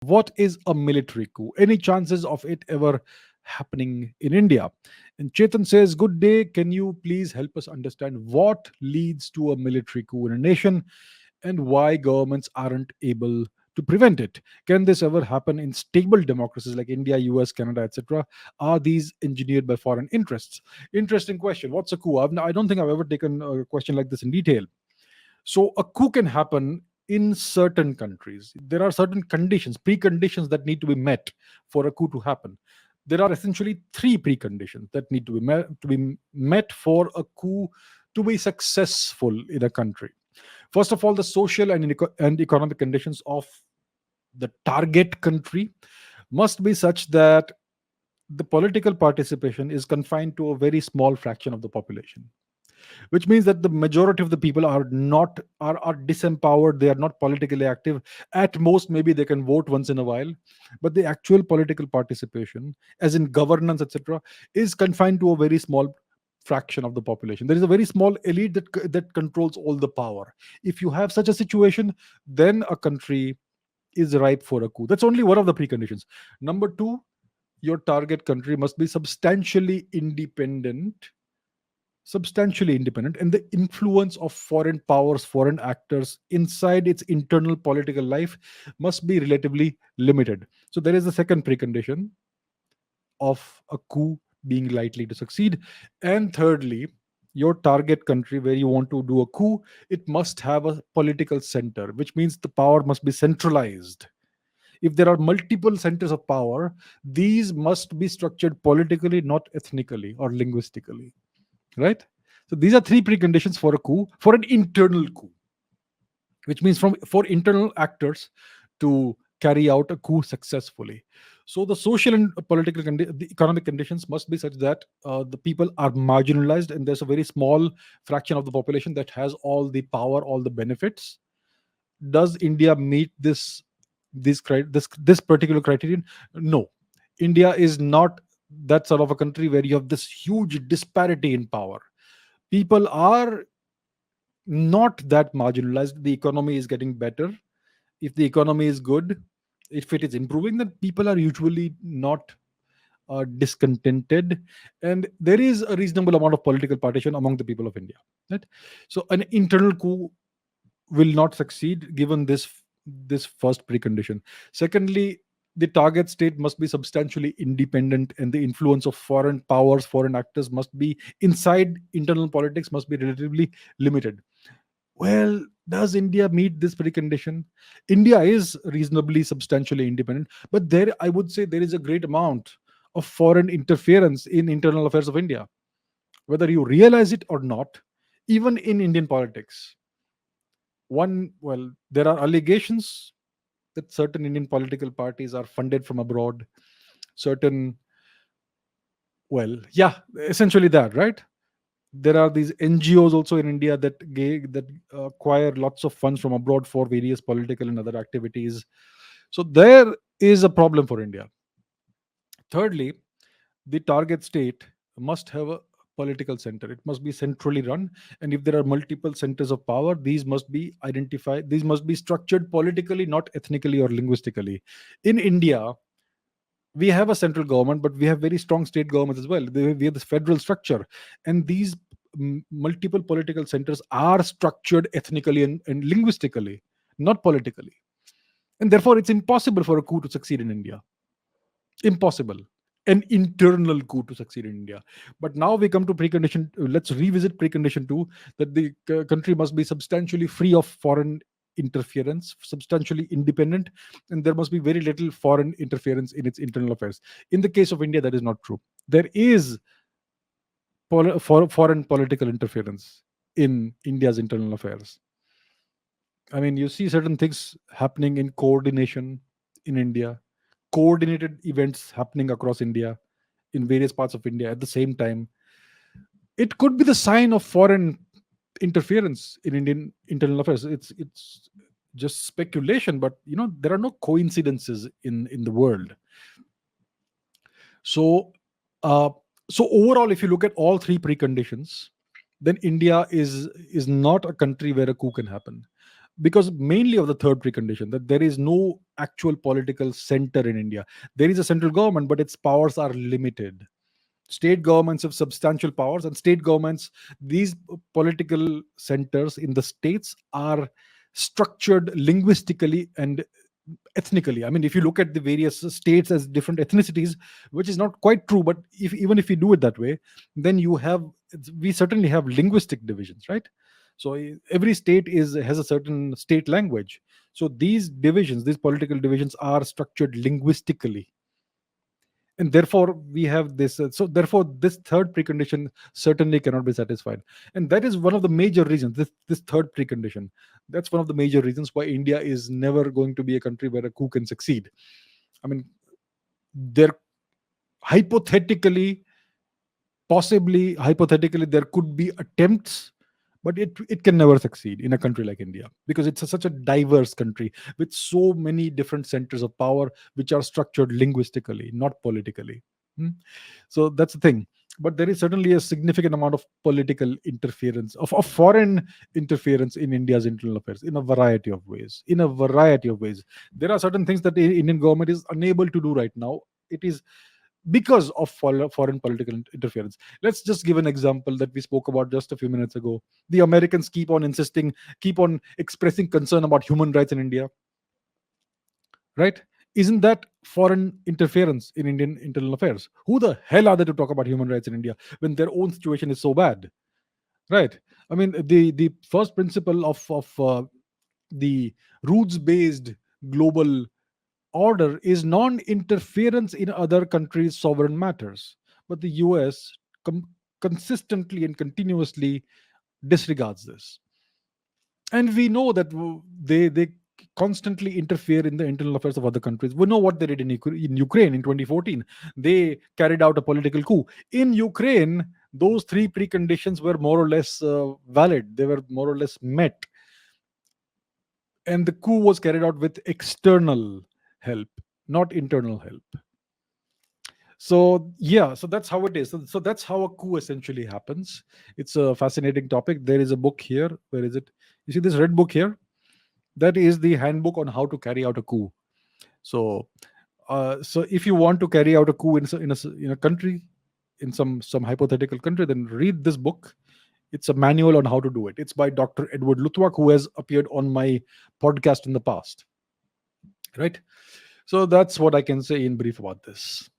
What is a military coup? Any chances of it ever happening in India? And Chetan says, good day. Can you please help us understand what leads to a military coup in a nation and why governments aren't able to prevent it? Can this ever happen in stable democracies like India, US, Canada, etc.? Are these engineered by foreign interests? Interesting question. What's a coup? I don't think I've ever taken a question like this in detail. So a coup can happen in certain countries. There are certain conditions, preconditions that need to be met for a coup to happen. There are essentially three preconditions that need to be met for a coup to be successful in a country. First of all, the social and economic conditions of the target country must be such that the political participation is confined to a very small fraction of the population, which means that the majority of the people are not are disempowered. They are not politically active. At most, maybe they can vote once in a while, but the actual political participation, as in governance, etc., is confined to a very small fraction of the population. There is a very small elite that controls all the power. If you have such a situation, then a country is ripe for a coup. That's only one of the preconditions. Number two, your target country must be substantially independent, and the influence of foreign powers, foreign actors inside its internal political life must be relatively limited. So there is a second precondition of a coup being likely to succeed. And thirdly, your target country where you want to do a coup, it must have a political center, which means the power must be centralized. If there are multiple centers of power, these must be structured politically, not ethnically or linguistically, right? So these are three preconditions for a coup, for an internal coup, which means from for internal actors to carry out a coup successfully. So the social and political the economic conditions must be such that the people are marginalized, and there's a very small fraction of the population that has all the power, all the benefits. Does India meet this particular criterion? No. India is not that sort of a country where you have this huge disparity in power. People are not that marginalized. The economy is getting better. If the economy is good, if it is improving, then people are usually not discontented, and there is a reasonable amount of political partition among the people of India, right? So an internal coup will not succeed given this first precondition. Secondly, the target state must be substantially independent, and the influence of foreign powers, foreign actors must be inside internal politics, must be relatively limited. Well, does India meet this precondition? India is reasonably substantially independent, but there I would say there is a great amount of foreign interference in internal affairs of India, whether you realize it or not. Even in Indian politics, there are allegations that certain Indian political parties are funded from abroad. Certain, yeah, essentially that, right? There are these NGOs also in India that acquire lots of funds from abroad for various political and other activities. So there is a problem for India. Thirdly, the target state must have a political center. It must be centrally run, and if there are multiple centers of power, these must be identified. These must be structured politically, not ethnically or linguistically. In India, we have a central government, but we have very strong state governments as well. We have this federal structure, and these multiple political centers are structured ethnically and linguistically, not politically. And therefore, it's impossible for a coup to succeed in India. Impossible. An internal coup to succeed in India. But now we come to precondition. Let's revisit precondition two, that the country must be substantially free of foreign interference, substantially independent, and there must be very little foreign interference in its internal affairs. In the case of India, that is not true. There is foreign political interference in India's internal affairs. I mean, you see certain things happening in coordination in India, coordinated events happening across India, in various parts of India at the same time. It could be the sign of foreign interference in Indian internal affairs. It's just speculation, but there are no coincidences in the world. So, uh, so overall, if you look at all three preconditions, then India is not a country where a coup can happen. because mainly of the third precondition, that there is no actual political center in India. There is a central government, but its powers are limited. State governments have substantial powers, and state governments, these political centers in the states, are structured linguistically and ethnically. I mean, if you look at the various states as different ethnicities, which is not quite true, but even if you do it that way, then we certainly have linguistic divisions, right? So every state has a certain state language. So these political divisions are structured linguistically, and therefore we have this. So therefore this third precondition certainly cannot be satisfied, and that is one of the major reasons. This third precondition, that's one of the major reasons why India is never going to be a country where a coup can succeed. I mean, there hypothetically, possibly hypothetically, there could be attempts, but it can never succeed in a country like India, because it's such a diverse country with so many different centers of power which are structured linguistically, not politically. Hmm? So that's the thing. But there is certainly a significant amount of political interference, of foreign interference in India's internal affairs, in a variety of ways. There are certain things that the Indian government is unable to do right now. It is because of foreign political interference. Let's just give an example that we spoke about just a few minutes ago. The Americans keep on expressing concern about human rights in India, right? Isn't that foreign interference in Indian internal affairs? Who the hell are they to talk about human rights in India when their own situation is so bad, right? I mean, the first principle of the rules based global order is non interference in other countries' sovereign matters. But the US consistently and continuously disregards this. And we know that they constantly interfere in the internal affairs of other countries. We know what they did in Ukraine in 2014. They carried out a political coup. In Ukraine, those three preconditions were more or less valid, they were more or less met. And the coup was carried out with external help, not internal help. So yeah, so that's how it is. So that's how a coup essentially happens. It's a fascinating topic. There is a book here. Where is it? You see this red book here? That is the handbook on how to carry out a coup. So so if you want to carry out a coup in a country, in some hypothetical country, then read this book. It's a manual on how to do it. It's by Dr. Edward Luttwak, who has appeared on my podcast in the past. Right. So that's what I can say in brief about this.